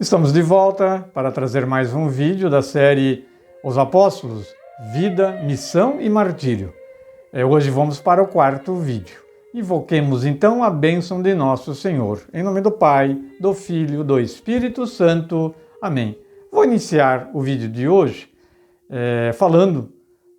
Estamos de volta para trazer mais um vídeo da série Os Apóstolos, Vida, Missão e Martírio. Hoje vamos para o quarto vídeo. Invoquemos então a bênção de nosso Senhor. Em nome do Pai, do Filho, do Espírito Santo. Amém. Vou iniciar o vídeo de hoje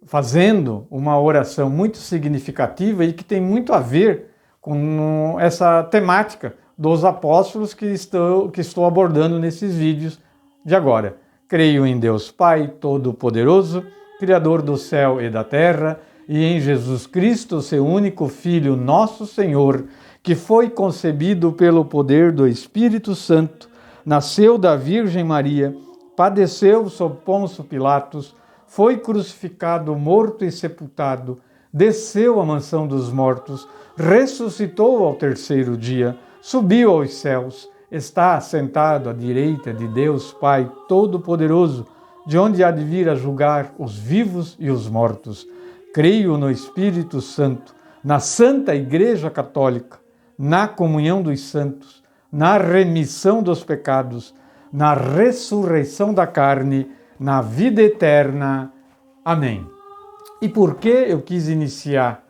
fazendo uma oração muito significativa e que tem muito a ver com essa temática dos apóstolos que estou abordando nesses vídeos de agora. Creio em Deus Pai Todo-Poderoso, Criador do céu e da terra, e em Jesus Cristo, seu único Filho, nosso Senhor, que foi concebido pelo poder do Espírito Santo, nasceu da Virgem Maria, padeceu sob Pôncio Pilatos, foi crucificado, morto e sepultado, desceu à mansão dos mortos, ressuscitou ao terceiro dia, subiu aos céus, está assentado à direita de Deus Pai Todo-Poderoso, de onde há de vir a julgar os vivos e os mortos. Creio no Espírito Santo, na Santa Igreja Católica, na comunhão dos santos, na remissão dos pecados, na ressurreição da carne, na vida eterna. Amém. E por que eu quis iniciar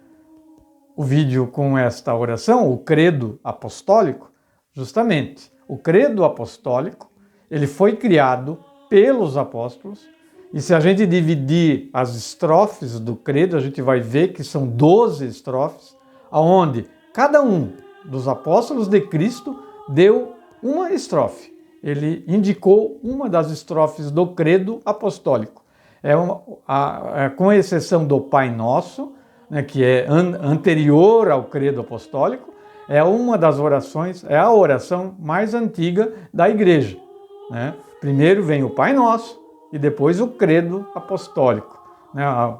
o vídeo com esta oração, o credo apostólico? Justamente, o credo apostólico, ele foi criado pelos apóstolos, e se a gente dividir as estrofes do credo, a gente vai ver que são 12 estrofes, onde cada um dos apóstolos de Cristo deu uma estrofe. Ele indicou uma das estrofes do credo apostólico. Com exceção do Pai Nosso, que é anterior ao credo apostólico, é uma das orações, é a oração mais antiga da igreja. Primeiro vem o Pai Nosso e depois o credo apostólico.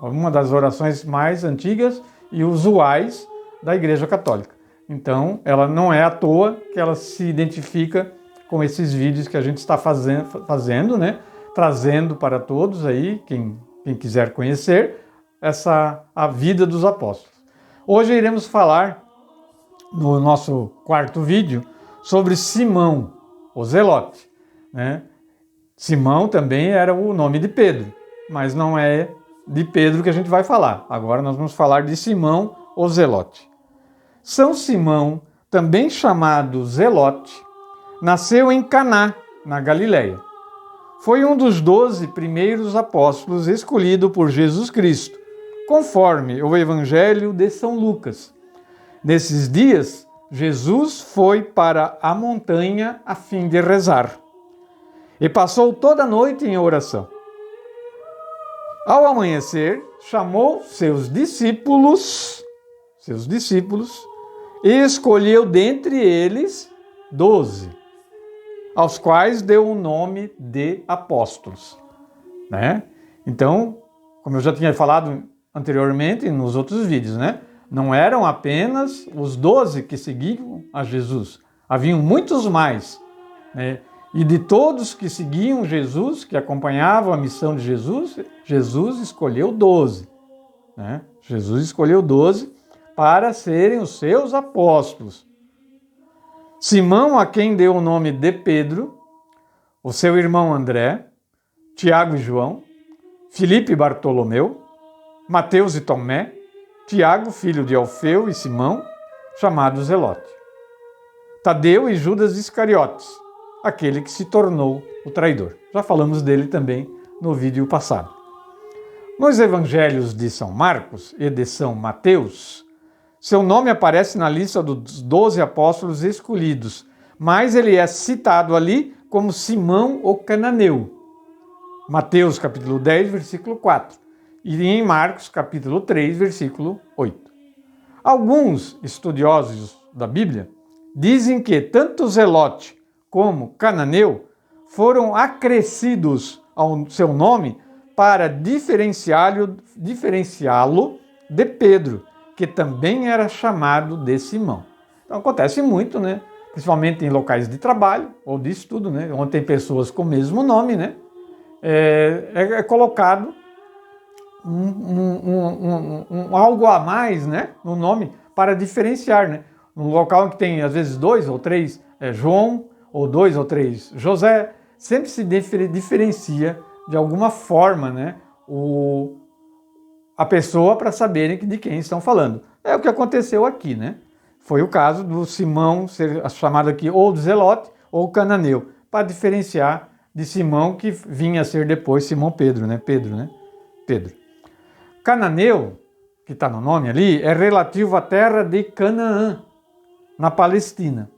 Uma das orações mais antigas e usuais da igreja católica. Então, ela não é à toa que ela se identifica com esses vídeos que a gente está fazendo, trazendo para todos aí, quem quiser conhecer, a vida dos apóstolos. Hoje iremos falar, no nosso quarto vídeo, sobre Simão, o Zelote. Simão também era o nome de Pedro, mas não é de Pedro que a gente vai falar. Agora nós vamos falar de Simão, o Zelote. São Simão, também chamado Zelote, nasceu em Caná, na Galileia. Foi um dos 12 primeiros apóstolos escolhido por Jesus Cristo, conforme o Evangelho de São Lucas. Nesses dias, Jesus foi para a montanha a fim de rezar e passou toda a noite em oração. Ao amanhecer, chamou seus discípulos e escolheu dentre eles 12, aos quais deu o nome de apóstolos. Então, como eu já tinha falado anteriormente nos outros vídeos, não eram apenas os 12 que seguiam a Jesus, haviam muitos mais. E de todos que seguiam Jesus, que acompanhavam a missão de Jesus, Jesus escolheu 12. Jesus escolheu 12 para serem os seus apóstolos. Simão, a quem deu o nome de Pedro, o seu irmão André, Tiago e João, Filipe e Bartolomeu, Mateus e Tomé, Tiago, filho de Alfeu e Simão, chamado Zelote, Tadeu e Judas Iscariotes, aquele que se tornou o traidor. Já falamos dele também no vídeo passado. Nos evangelhos de São Marcos e de São Mateus, seu nome aparece na lista dos 12 apóstolos escolhidos, mas ele é citado ali como Simão o Cananeu. Mateus capítulo 10, versículo 4. E em Marcos, capítulo 3, versículo 8. Alguns estudiosos da Bíblia dizem que tanto Zelote como Cananeu foram acrescidos ao seu nome para diferenciá-lo de Pedro, que também era chamado de Simão. Então acontece muito, principalmente em locais de trabalho ou de estudo, onde tem pessoas com o mesmo nome, é colocado algo a mais, no nome para diferenciar, num local que tem às vezes 2 ou 3 João, ou 2 ou 3 José, sempre se diferencia de alguma forma, né, a pessoa para saberem de quem estão falando. É o que aconteceu aqui, né? Foi o caso do Simão, ser chamado aqui ou de Zelote ou cananeu, para diferenciar de Simão, que vinha a ser depois Simão Pedro, né? Pedro. Cananeu, que está no nome ali, é relativo à terra de Canaã, na Palestina.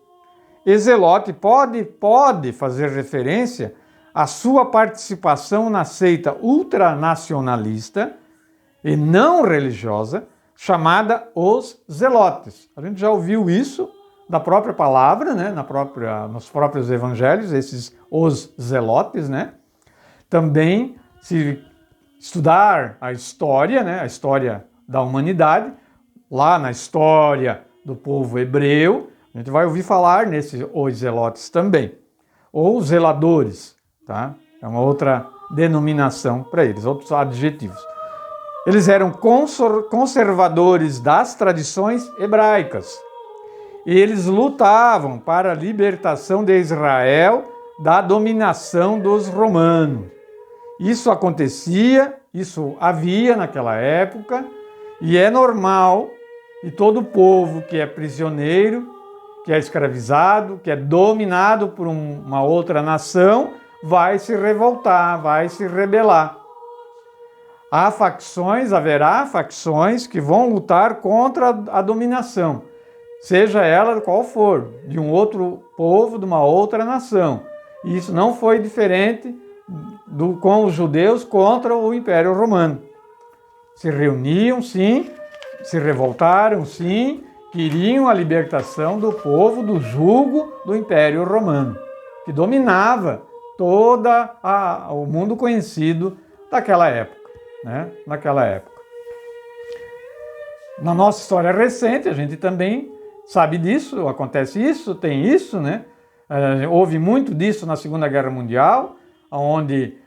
E Zelote pode fazer referência à sua participação na seita ultranacionalista e não religiosa, chamada os Zelotes. A gente já ouviu isso da própria palavra, né? Nos próprios evangelhos, os Zelotes, né? Também, se estudar a história, né? A história da humanidade, lá na história do povo hebreu, a gente vai ouvir falar nesses os Zelotes também, ou zeladores, tá? É uma outra denominação para eles, outros adjetivos. Eles eram conservadores das tradições hebraicas e eles lutavam para a libertação de Israel da dominação dos romanos. Isso havia naquela época e é normal, e todo povo que é prisioneiro, que é escravizado, que é dominado por uma outra nação, vai se revoltar, vai se rebelar. Haverá facções que vão lutar contra a dominação, seja ela qual for, de um outro povo, de uma outra nação. E isso não foi diferente com os judeus contra o Império Romano. Se reuniam, sim, se revoltaram, sim, queriam a libertação do povo do jugo do Império Romano, que dominava todo o mundo conhecido daquela época. Né? Naquela época. Na nossa história recente, a gente também sabe disso, acontece isso, tem isso, né? Houve muito disso na Segunda Guerra Mundial, onde,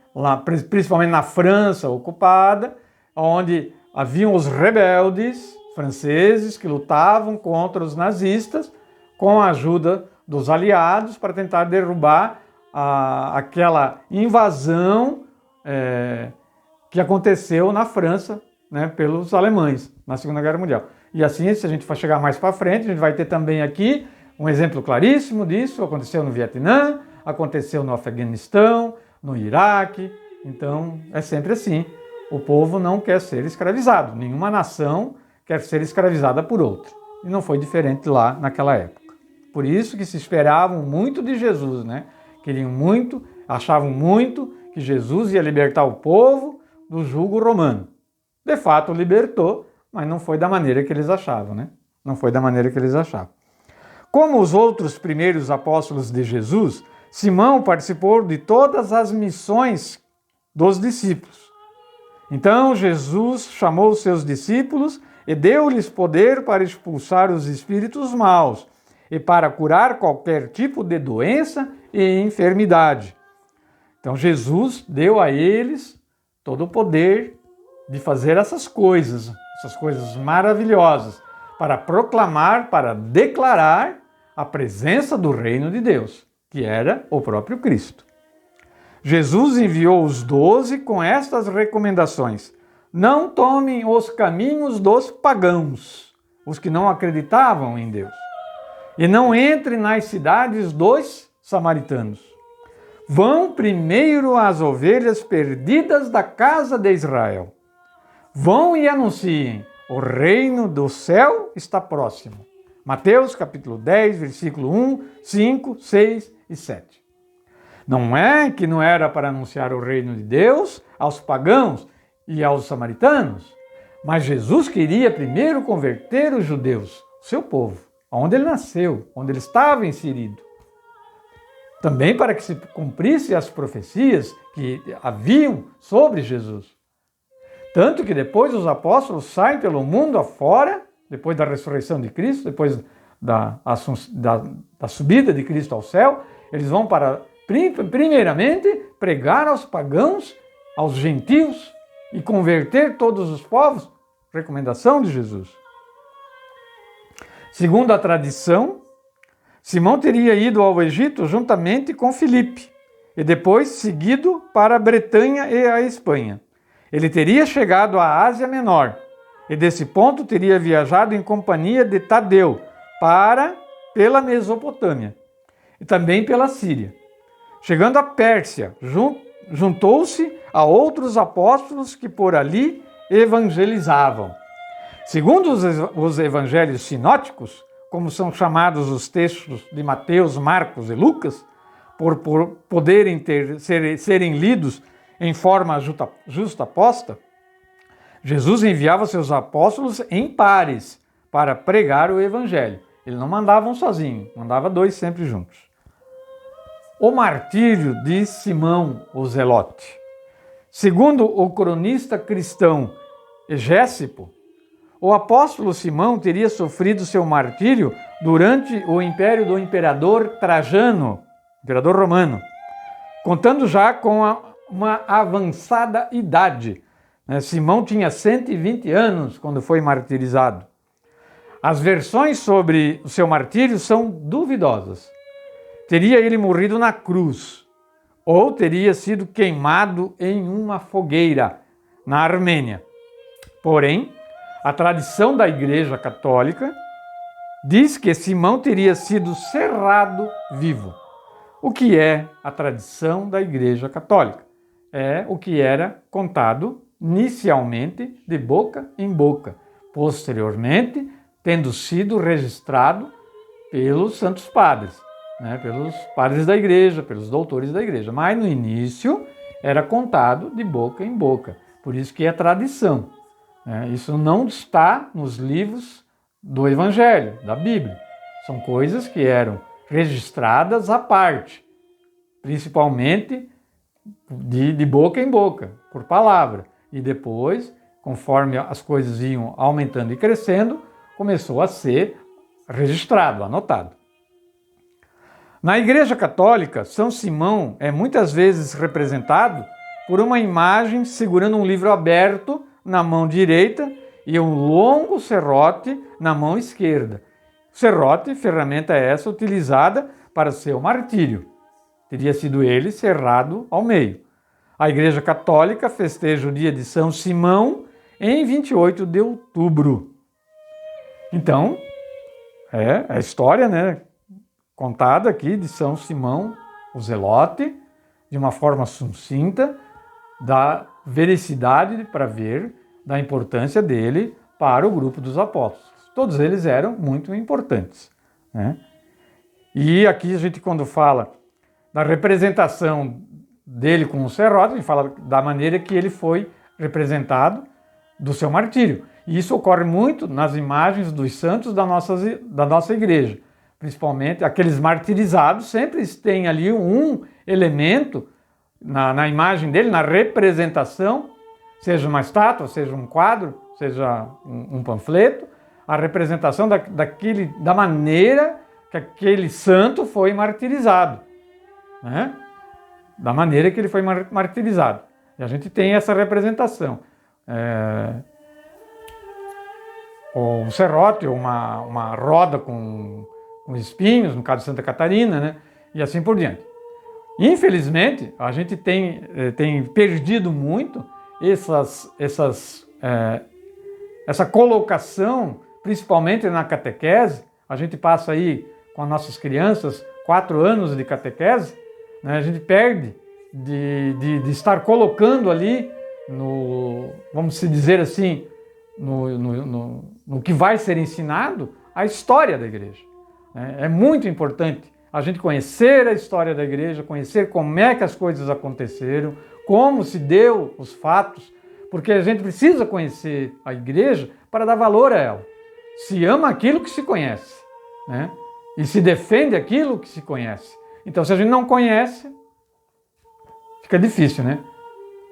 principalmente na França ocupada, onde haviam os rebeldes franceses que lutavam contra os nazistas com a ajuda dos aliados para tentar derrubar aquela invasão que aconteceu na França, né, pelos alemães, na Segunda Guerra Mundial. E assim, se a gente for chegar mais para frente, a gente vai ter também aqui um exemplo claríssimo disso. Aconteceu no Vietnã, aconteceu no Afeganistão, no Iraque. Então, é sempre assim. O povo não quer ser escravizado. Nenhuma nação quer ser escravizada por outra. E não foi diferente lá naquela época. Por isso que se esperavam muito de Jesus, né? Queriam muito, achavam muito que Jesus ia libertar o povo do jugo romano. De fato, libertou, mas não foi da maneira que eles achavam, né? Não foi da maneira que eles achavam. Como os outros primeiros apóstolos de Jesus, Simão participou de todas as missões dos discípulos. Então, Jesus chamou os seus discípulos e deu-lhes poder para expulsar os espíritos maus e para curar qualquer tipo de doença e enfermidade. Então, Jesus deu a eles todo o poder de fazer essas coisas maravilhosas, para proclamar, para declarar a presença do reino de Deus, que era o próprio Cristo. Jesus enviou os 12 com estas recomendações: não tomem os caminhos dos pagãos, os que não acreditavam em Deus, e não entrem nas cidades dos samaritanos. Vão primeiro às ovelhas perdidas da casa de Israel. Vão e anunciem: o reino do céu está próximo. Mateus capítulo 10, versículo 1, 5, 6 e 7. Não é que não era para anunciar o reino de Deus aos pagãos e aos samaritanos, mas Jesus queria primeiro converter os judeus, o seu povo, onde ele nasceu, onde ele estava inserido. Também para que se cumprissem as profecias que haviam sobre Jesus. Tanto que depois os apóstolos saem pelo mundo afora, depois da ressurreição de Cristo, depois da subida de Cristo ao céu, eles vão para, primeiramente, pregar aos pagãos, aos gentios e converter todos os povos. Recomendação de Jesus. Segundo a tradição, Simão teria ido ao Egito juntamente com Filipe e depois seguido para a Bretanha e a Espanha. Ele teria chegado à Ásia Menor e desse ponto teria viajado em companhia de Tadeu pela Mesopotâmia e também pela Síria. Chegando à Pérsia, juntou-se a outros apóstolos que por ali evangelizavam. Segundo os evangelhos sinóticos, como são chamados os textos de Mateus, Marcos e Lucas, por poderem serem lidos em forma justaposta, Jesus enviava seus apóstolos em pares para pregar o evangelho. Ele não mandava um sozinho, mandava dois sempre juntos. O martírio de Simão o Zelote. Segundo o cronista cristão Egésipo, o apóstolo Simão teria sofrido seu martírio durante o império do imperador Trajano, imperador romano, contando já com uma avançada idade. Simão tinha 120 anos quando foi martirizado. As versões sobre o seu martírio são duvidosas. Teria ele morrido na cruz, ou teria sido queimado em uma fogueira na Armênia. Porém, a tradição da Igreja Católica diz que Simão teria sido cerrado vivo. O que é a tradição da Igreja Católica? É o que era contado inicialmente de boca em boca, posteriormente tendo sido registrado pelos santos padres, pelos padres da Igreja, pelos doutores da Igreja. Mas no início era contado de boca em boca, por isso que é tradição. Isso não está nos livros do Evangelho, da Bíblia. São coisas que eram registradas à parte, principalmente de boca em boca, por palavra. E depois, conforme as coisas iam aumentando e crescendo, começou a ser registrado, anotado. Na Igreja Católica, São Simão é muitas vezes representado por uma imagem segurando um livro aberto na mão direita e um longo serrote na mão esquerda. Serrote, ferramenta essa utilizada para seu martírio. Teria sido ele cerrado ao meio. A Igreja Católica festeja o dia de São Simão em 28 de outubro. Então, é a história, contada aqui de São Simão o Zelote, de uma forma sucinta, da veracidade para ver da importância dele para o grupo dos apóstolos. Todos eles eram muito importantes. E aqui a gente, quando fala da representação dele com o serrote, a gente fala da maneira que ele foi representado do seu martírio. E isso ocorre muito nas imagens dos santos da nossa igreja. Principalmente aqueles martirizados sempre têm ali um elemento na imagem dele, na representação, seja uma estátua, seja um quadro, seja um panfleto, a representação da maneira que aquele santo foi martirizado. Da maneira que ele foi martirizado. E a gente tem essa representação. O serrote, uma roda com espinhos, no caso de Santa Catarina, e assim por diante. Infelizmente, a gente tem perdido muito essa colocação, principalmente na catequese. A gente passa aí com as nossas crianças 4 anos de catequese, a gente perde de estar colocando ali, vamos dizer assim, no que vai ser ensinado, a história da igreja. É muito importante a gente conhecer a história da igreja, conhecer como é que as coisas aconteceram, como se deu os fatos, porque a gente precisa conhecer a igreja para dar valor a ela. Se ama aquilo que se conhece, e se defende aquilo que se conhece. Então, se a gente não conhece, fica difícil,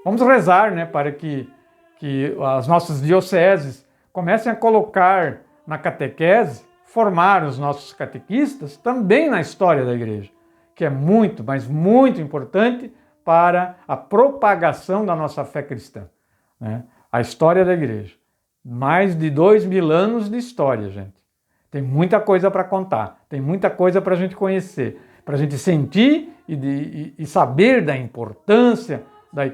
Vamos rezar, para que as nossas dioceses comecem a colocar na catequese, formar os nossos catequistas também na história da igreja, que é muito, mas muito importante para a propagação da nossa fé cristã. A história da igreja. Mais de 2000 anos de história, gente. Tem muita coisa para contar, tem muita coisa para a gente conhecer, para a gente sentir e saber da importância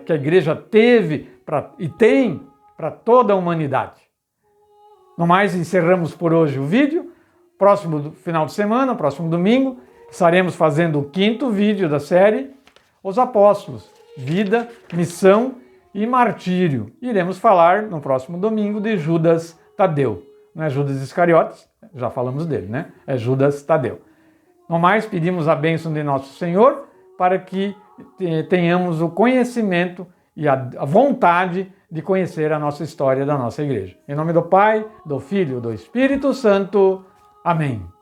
que a igreja teve e tem para toda a humanidade. No mais, encerramos por hoje o vídeo. Próximo final de semana, próximo domingo, estaremos fazendo o 5º vídeo da série Os Apóstolos, Vida, Missão e Martírio. Iremos falar no próximo domingo de Judas Tadeu. Não é Judas Iscariotes, já falamos dele, né? É Judas Tadeu. No mais, pedimos a bênção de nosso Senhor para que tenhamos o conhecimento e a vontade de conhecer a nossa história da nossa igreja. Em nome do Pai, do Filho e do Espírito Santo. Amém.